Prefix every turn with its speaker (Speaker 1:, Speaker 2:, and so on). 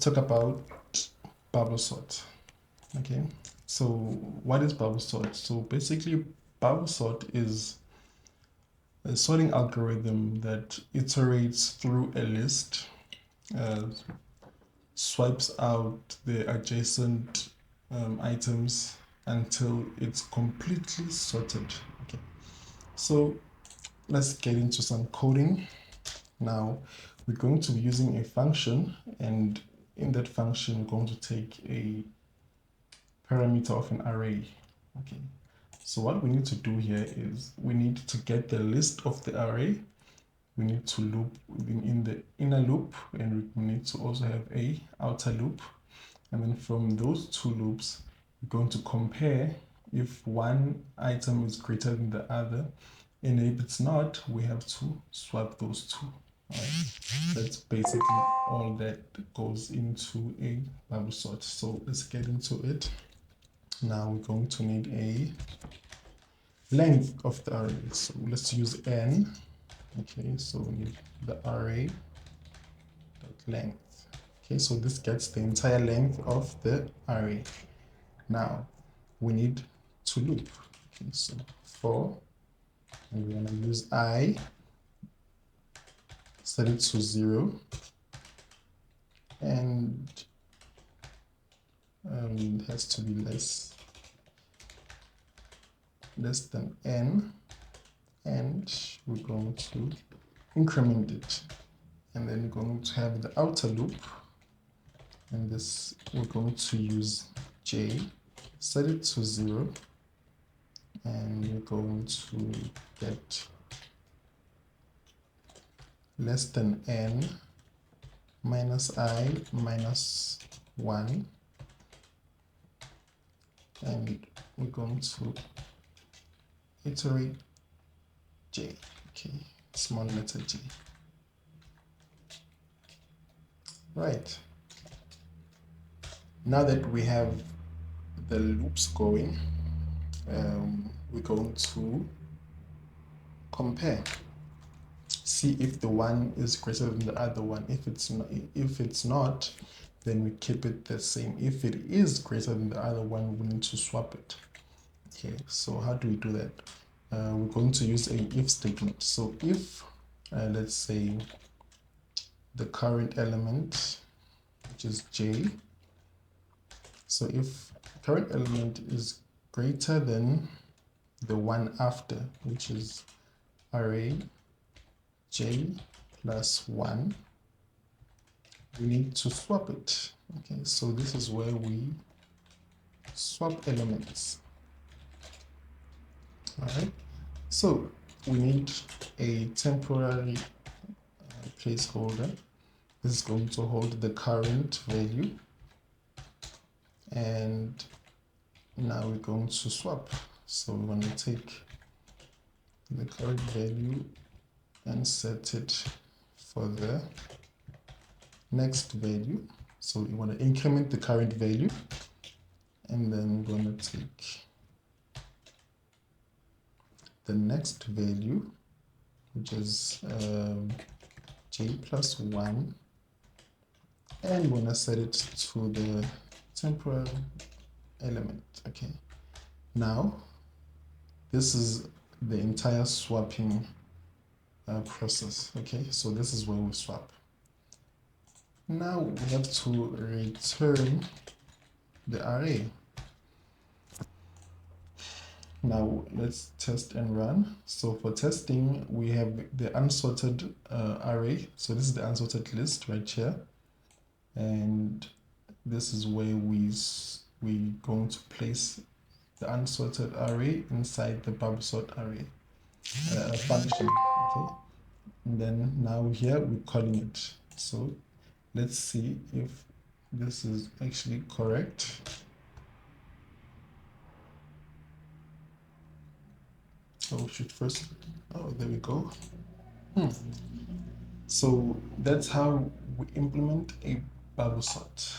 Speaker 1: talk about bubble sort. Okay, so what is bubble sort? So basically, bubble sort is a sorting algorithm that iterates through a list, swipes out the adjacent items until it's completely sorted. Okay, so let's get into some coding. Now we're going to be using a function, and in that function we're going to take a parameter of an array. Okay, so what we need to do here is we need to get the list of the array. We need to loop in the inner loop, and we need to also have a outer loop. And then from those two loops, we're going to compare if one item is greater than the other. And if it's not, we have to swap those two. All right. That's basically all that goes into a bubble sort. So let's get into it. Now we're going to need a length of the array. So let's use n. Okay, so we need the array length. Okay, so this gets the entire length of the array. Now we need to loop. Okay, so for, and we're gonna use I, set it to 0, and it has to be less than n, and we're going to increment it, and then we're going to have the outer loop, and this we're going to use j, set it to 0, and we're going to get less than n minus I minus 1, and we're going to iterate j, okay, small letter j. Right, now that we have the loops going, we're going to compare, see if the one is greater than the other one. If it's not, then we keep it the same. If it is greater than the other one, we need to swap it. Okay, so how do we do that? We're going to use a if statement. So if let's say the current element, which is j, so if current element is greater than the one after, which is array j plus 1, we need to swap it. Okay, so this is where we swap elements. All right, so we need a temporary placeholder. This is going to hold the current value, and now we're going to swap. So we're going to take the current value and set it for the next value. So we want to increment the current value, and then we're going to take the next value, which is j plus 1, and we're going to set it to the temporal element. Okay, now this is the entire swapping process. Okay, so this is where we swap. Now we have to return the array. Now let's test and run. So for testing, we have the unsorted array. So this is the unsorted list right here, and this is where we're going to place the unsorted array inside the bubble sort array function. Okay, and then now here we're calling it. So let's see if this is actually correct. Oh, should first, oh, there we go. So that's how we implement a bubble sort.